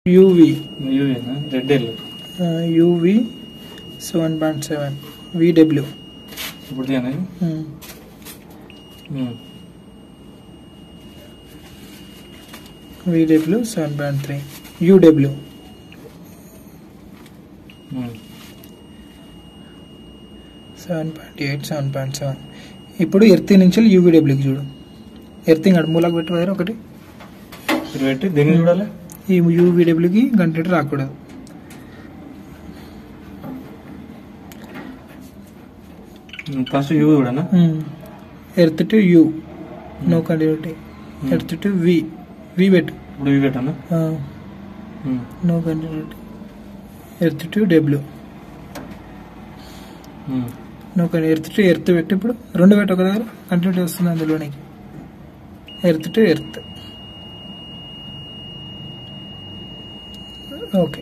UV red L UV 7.7 VW ఇప్పుడు తీయండి VW 7.3 UW 7.8 7.7 ఇప్పుడు ఎర్తింగ్ నుంచి యూవీడబ్ల్యూకి చూడు ఎర్తింగ్ అడు మూలకు పెట్టి వైర్ ఒకటి పెట్టి దీన్ని చూడాలి ఈ యూవీడబ్ల్యూకి కంటెంట్ రాకూడదు ఫస్ట్ యూ చూడనా earth to U no continuity earth to V V పెట్టు ఇప్పుడు వి పెట్టానా no continuity earth to W no earth to earth పెట్టి ఇప్పుడు రెండు పెట్టు ఒక దగ్గర కంటిన్యూటీ వస్తుంది అందులోనికి ఎర్త్ టు ఎర్త్ ఓకే